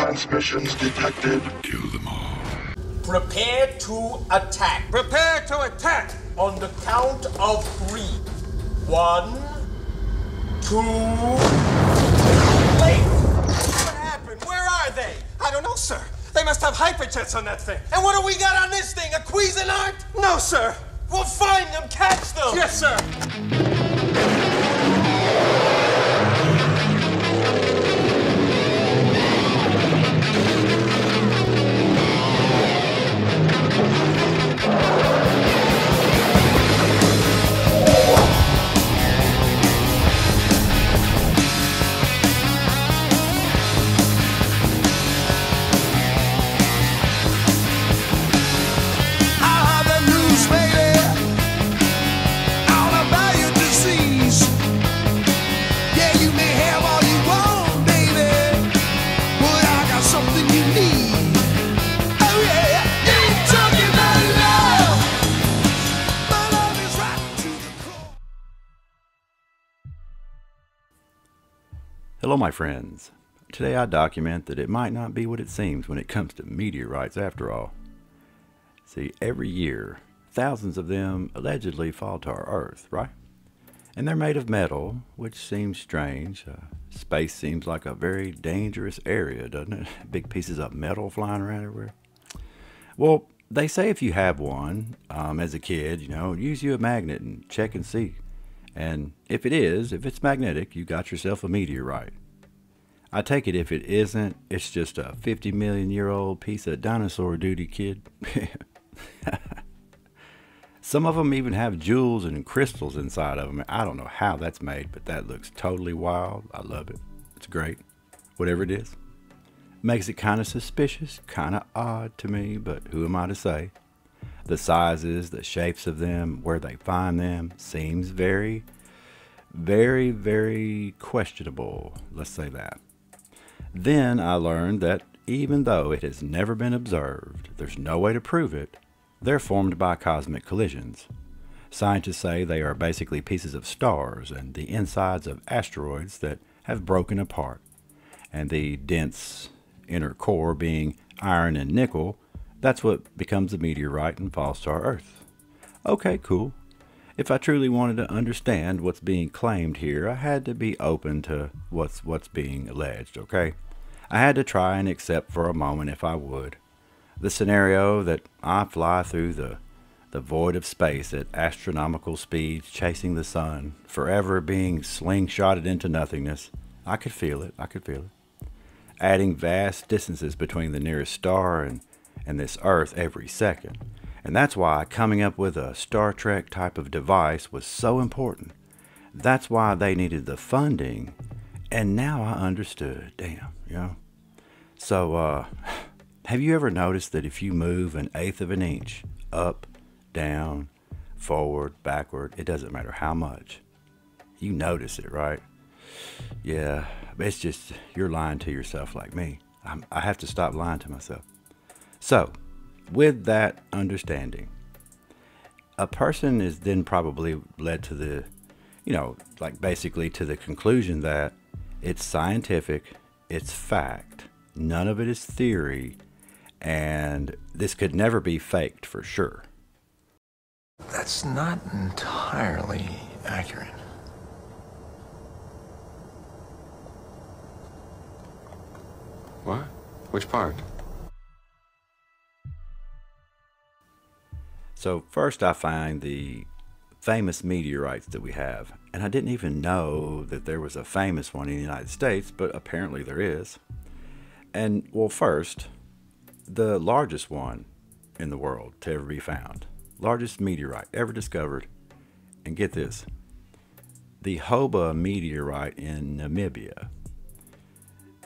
transmissions detected. Kill them all. Prepare to attack. Prepare to attack! On the count of 3. 1, 2... Wait! What happened? Where are they? I don't know, sir. They must have hyperjets on that thing. And what do we got on this thing? A Cuisinart? No, sir. We'll find them, catch them. Yes, sir. Hello my friends. Today I document that it might not be what it seems when it comes to meteorites after all. See, every year, thousands of them allegedly fall to our Earth, right? And they're made of metal, which seems strange. Space seems like a very dangerous area, doesn't it? Big pieces of metal flying around everywhere. Well, they say if you have one, as a kid, use you a magnet and check and see. And if it's magnetic, you got yourself a meteorite. I take it if it isn't, it's just a 50 million year old piece of dinosaur duty, kid. Some of them even have jewels and crystals inside of them. I don't know how that's made, but that looks totally wild. I love it. It's great. Whatever it is. Makes it kind of suspicious, kind of odd to me, but who am I to say? The sizes, the shapes of them, where they find them, seems very, very, very questionable. Let's say that. Then I learned that even though it has never been observed, there's no way to prove it, they're formed by cosmic collisions. Scientists say they are basically pieces of stars and the insides of asteroids that have broken apart, and the dense inner core being iron and nickel. That's what becomes a meteorite and falls to our Earth. Okay, cool. If I truly wanted to understand what's being claimed here, I had to be open to what's being alleged, okay? I had to try and accept for a moment, if I would, the scenario that I fly through the void of space at astronomical speeds, chasing the sun, forever being slingshotted into nothingness. I could feel it. Adding vast distances between the nearest star and this Earth every second. And that's why coming up with a Star Trek type of device was so important. That's why they needed the funding. And now I understood. Damn, So, have you ever noticed that if you move 1/8 of an inch up, down, forward, backward, it doesn't matter how much, you notice it, right? Yeah, it's just you're lying to yourself like me. I have to stop lying to myself. So, with that understanding, a person is then probably led to the, basically to the conclusion that it's scientific, it's fact, none of it is theory, and this could never be faked for sure. That's not entirely accurate. What? Which part? So first I find the famous meteorites that we have, and I didn't even know that there was a famous one in the United States, but apparently there is. And well, first, the largest one in the world to ever be found, largest meteorite ever discovered, and get this, the Hoba meteorite in Namibia.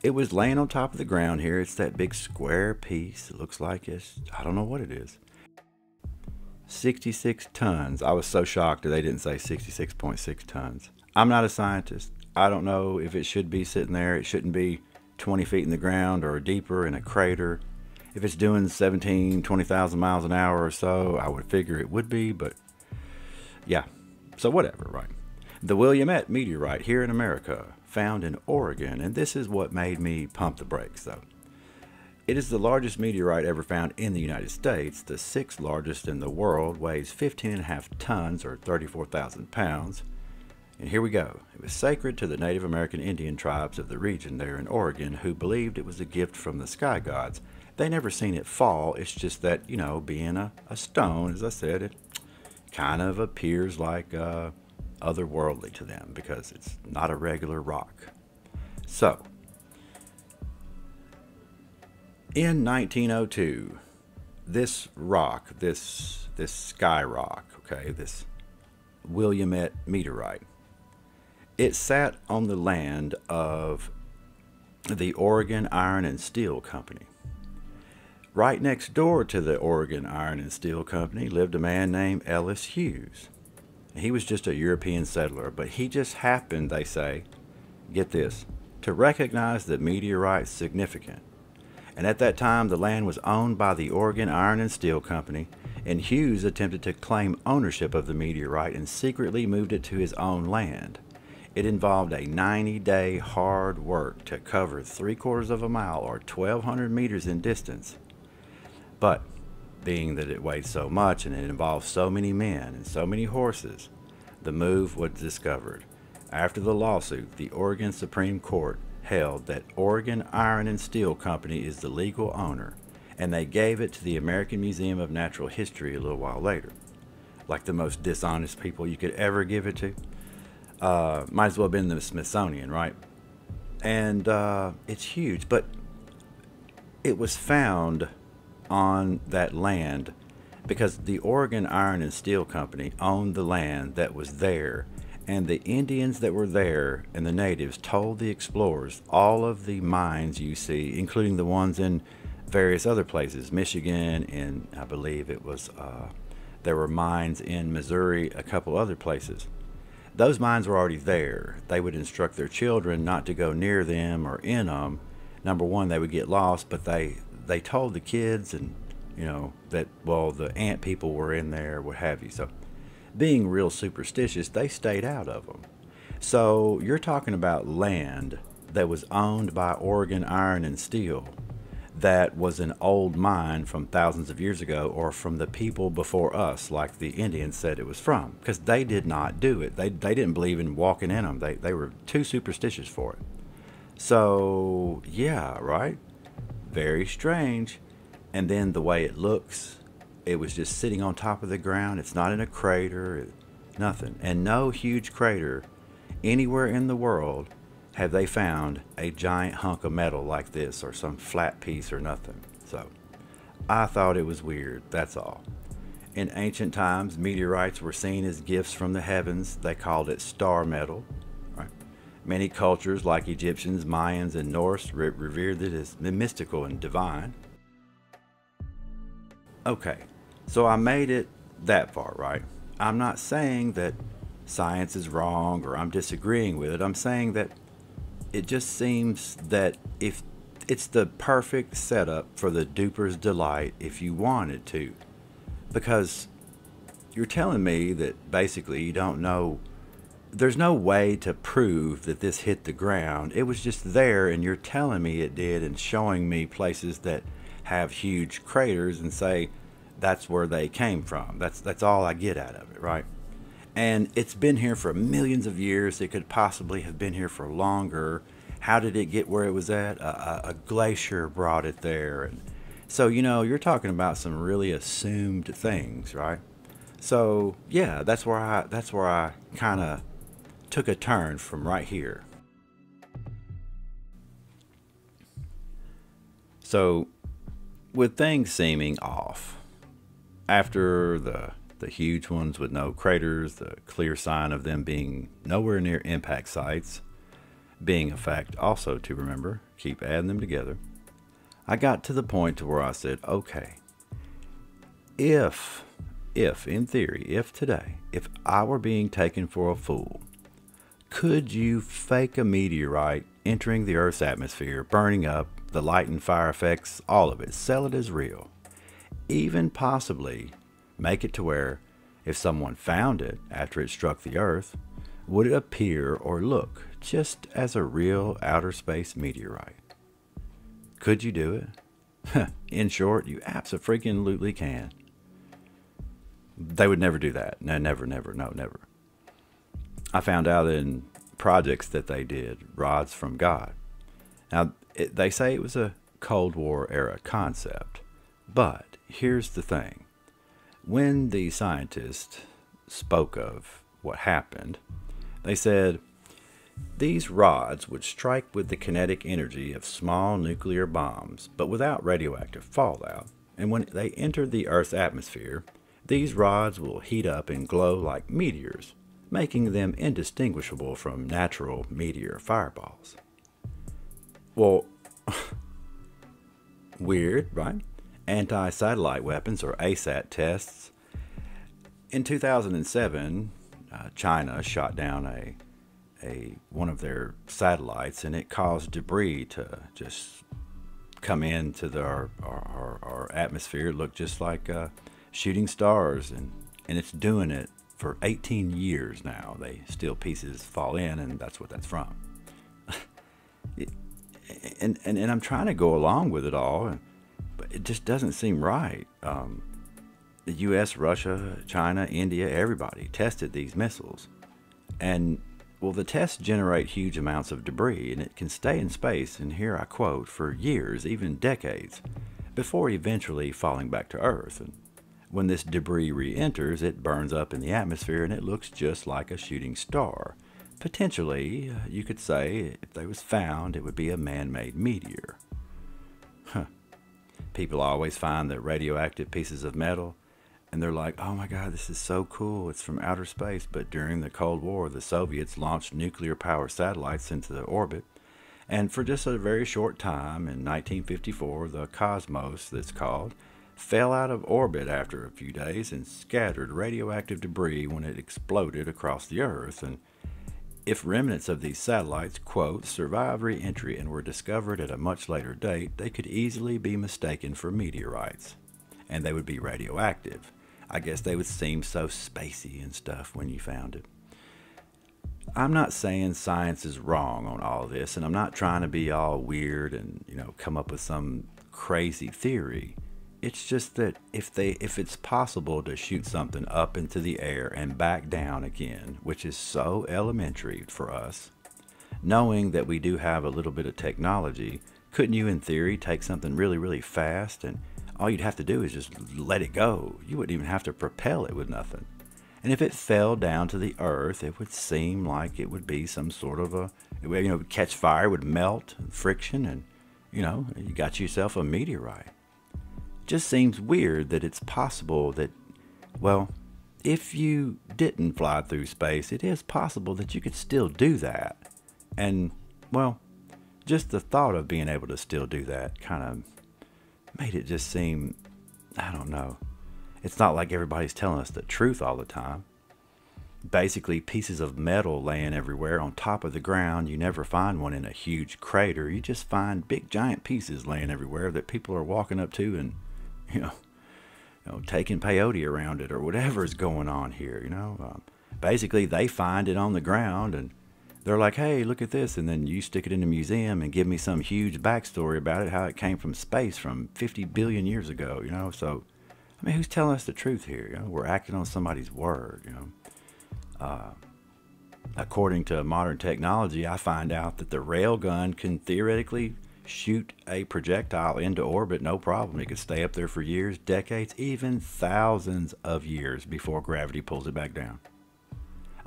It was laying on top of the ground here. It's that big square piece. It looks like I don't know what it is. 66 tons. I was so shocked that they didn't say 66.6 tons. I'm not a scientist. I don't know if it should be sitting there. It shouldn't be 20 feet in the ground or deeper in a crater. If it's doing 20,000 miles an hour or so, I would figure it would be, but yeah. So whatever, right? The Willamette meteorite here in America, found in Oregon, and this is what made me pump the brakes though. It is the largest meteorite ever found in the United States, the sixth largest in the world, weighs 15.5 tons or 34,000 pounds. And here we go. It was sacred to the Native American Indian tribes of the region there in Oregon, who believed it was a gift from the sky gods. They never seen it fall. It's just that, you know, being a stone, as I said, it kind of appears like otherworldly to them because it's not a regular rock. So, in 1902, this rock, this sky rock, okay, this Willamette meteorite, it sat on the land of the Oregon Iron and Steel Company. Right next door to the Oregon Iron and Steel Company lived a man named Ellis Hughes. He was just a European settler, but he just happened, they say, get this, to recognize the meteorite's significance. And at that time, the land was owned by the Oregon Iron and Steel Company, and Hughes attempted to claim ownership of the meteorite and secretly moved it to his own land. It involved a 90-day hard work to cover 3/4 of a mile or 1,200 meters in distance. But being that it weighed so much and it involved so many men and so many horses, the move was discovered. After the lawsuit, the Oregon Supreme Court held that Oregon Iron and Steel Company is the legal owner, and they gave it to the American Museum of Natural History a little while later. Like the most dishonest people you could ever give it to. Might as well have been the Smithsonian, right? And it's huge, but it was found on that land because the Oregon Iron and Steel Company owned the land that was there, and the Indians that were there and the natives told the explorers all of the mines you see, including the ones in various other places, Michigan, and I believe it was there were mines in Missouri, a couple other places. Those mines were already there. They would instruct their children not to go near them or in them. Number one, they would get lost, but they told the kids, and you know, that, well, the ant people were in there, what have you. So being real superstitious, they stayed out of them. So you're talking about land that was owned by Oregon Iron and Steel, that was an old mine from thousands of years ago, or from the people before us, like the Indians said it was from, because they did not do it. They didn't believe in walking in them. They were too superstitious for it. So yeah, right? Very strange. And then the way it looks, it was just sitting on top of the ground. It's not in a crater, nothing. And no huge crater anywhere in the world have they found a giant hunk of metal like this, or some flat piece or nothing. So I thought it was weird, that's all. In ancient times, meteorites were seen as gifts from the heavens. They called it star metal. Right? Many cultures, like Egyptians, Mayans, and Norse, revered it as mystical and divine. Okay, so I made it that far, right? I'm not saying that science is wrong or I'm disagreeing with it. I'm saying that it just seems that if it's the perfect setup for the duper's delight if you wanted to. Because you're telling me that basically you don't know, there's no way to prove that this hit the ground. It was just there, and you're telling me it did and showing me places that have huge craters and say that's where they came from. That's all I get out of it, right? And it's been here for millions of years. It could possibly have been here for longer. How did it get where it was at? A glacier brought it there. And so, you know, you're talking about some really assumed things, right? So yeah, that's where I kind of took a turn from right here. So with things seeming off, after the huge ones with no craters, the clear sign of them being nowhere near impact sites being a fact also to remember, keep adding them together, I got to the point to where I said, okay, if in theory, if today, if I were being taken for a fool, could you fake a meteorite entering the Earth's atmosphere, burning up, the light and fire effects, all of it, sell it as real, even possibly make it to where if someone found it after it struck the Earth, would it appear or look just as a real outer space meteorite? Could you do it? In short, you abso-freaking-lutely can. They would never do that. No, never, never, no, never. I found out in projects that they did, rods from God. Now, they say it was a Cold War era concept, but here's the thing. When the scientists spoke of what happened, they said, these rods would strike with the kinetic energy of small nuclear bombs, but without radioactive fallout, and when they enter the Earth's atmosphere, these rods will heat up and glow like meteors, making them indistinguishable from natural meteor fireballs. Well, weird, right? Anti-satellite weapons, or ASAT tests. In 2007, China shot down one of their satellites, and it caused debris to just come into our atmosphere. It looked just like shooting stars, and it's doing it for 18 years now. Still pieces fall in, and that's what that's from. and I'm trying to go along with it all, but it just doesn't seem right. The U.S., Russia, China, India, everybody tested these missiles, and well, the tests generate huge amounts of debris, and it can stay in space, and here I quote, for years, even decades, before eventually falling back to Earth. And when this debris re-enters, it burns up in the atmosphere, and it looks just like a shooting star. Potentially, you could say, if they was found, it would be a man-made meteor. People always find the radioactive pieces of metal, and they're like, oh my God, this is so cool, it's from outer space. But during the Cold War, the Soviets launched nuclear-powered satellites into the orbit, and for just a very short time, in 1954, the Cosmos, that's called, fell out of orbit after a few days and scattered radioactive debris when it exploded across the Earth. And if remnants of these satellites, quote, survived re-entry and were discovered at a much later date, they could easily be mistaken for meteorites, and they would be radioactive. I guess they would seem so spacey and stuff when you found it. I'm not saying science is wrong on all of this, and I'm not trying to be all weird and, come up with some crazy theory. It's just that if it's possible to shoot something up into the air and back down again, which is so elementary for us, knowing that we do have a little bit of technology, couldn't you in theory take something really, really fast, and all you'd have to do is just let it go? You wouldn't even have to propel it with nothing. And if it fell down to the Earth, it would seem like it would be some sort of it would catch fire, would melt, friction, and, you got yourself a meteorite. Just seems weird that it's possible that, well, if you didn't fly through space, it is possible that you could still do that. And, well, just the thought of being able to still do that kind of made it just seem, I don't know. It's not like everybody's telling us the truth all the time. Basically, pieces of metal laying everywhere on top of the ground. You never find one in a huge crater. You just find big giant pieces laying everywhere that people are walking up to and, taking peyote around it or whatever is going on here, Basically, they find it on the ground and they're like, hey, look at this. And then you stick it in a museum and give me some huge backstory about it, how it came from space from 50 billion years ago, So, who's telling us the truth here? We're acting on somebody's word, According to modern technology, I find out that the railgun can theoretically shoot a projectile into orbit, no problem. It could stay up there for years, decades, even thousands of years before gravity pulls it back down.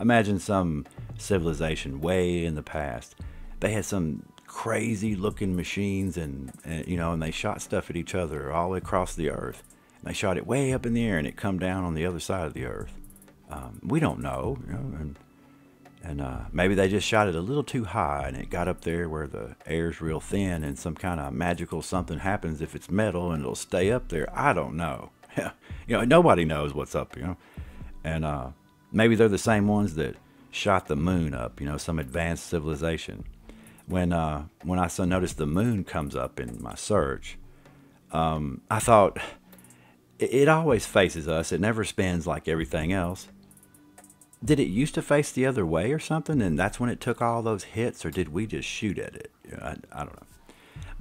Imagine some civilization way in the past. They had some crazy looking machines and they shot stuff at each other all the way across the Earth. And they shot it way up in the air and it come down on the other side of the Earth. We don't know, and maybe they just shot it a little too high and it got up there where the air's real thin and some kind of magical something happens if it's metal and it'll stay up there. I don't know. Nobody knows what's up, And maybe they're the same ones that shot the moon up, some advanced civilization. When I noticed the moon comes up in my search, I thought, it always faces us. It never spins like everything else. Did it used to face the other way or something, and that's when it took all those hits, or did we just shoot at it? I don't know.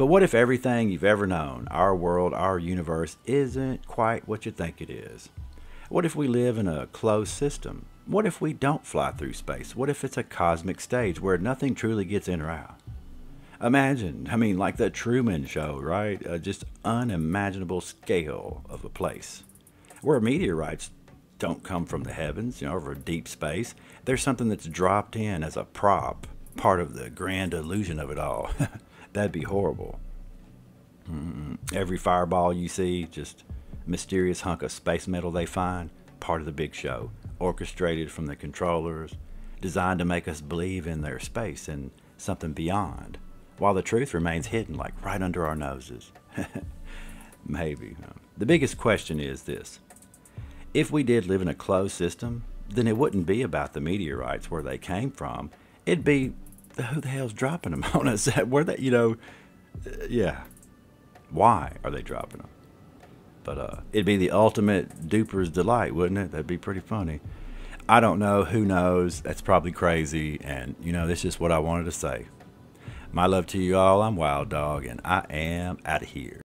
But what if everything you've ever known, our world, our universe, isn't quite what you think it is? What if we live in a closed system? What if we don't fly through space? What if it's a cosmic stage where nothing truly gets in or out? Imagine, like the Truman Show, right? Just unimaginable scale of a place. Where meteorites don't come from the heavens, over deep space. There's something that's dropped in as a prop, part of the grand illusion of it all. That'd be horrible. Every fireball you see, just mysterious hunk of space metal they find, part of the big show, orchestrated from the controllers, designed to make us believe in their space and something beyond, while the truth remains hidden, like right under our noses. Maybe. The biggest question is this. If we did live in a closed system, then it wouldn't be about the meteorites where they came from. It'd be, who the hell's dropping them on us? Where they, yeah. Why are they dropping them? But it'd be the ultimate duper's delight, wouldn't it? That'd be pretty funny. I don't know. Who knows? That's probably crazy. And, that's just what I wanted to say. My love to you all. I'm Wild Dog, and I am out of here.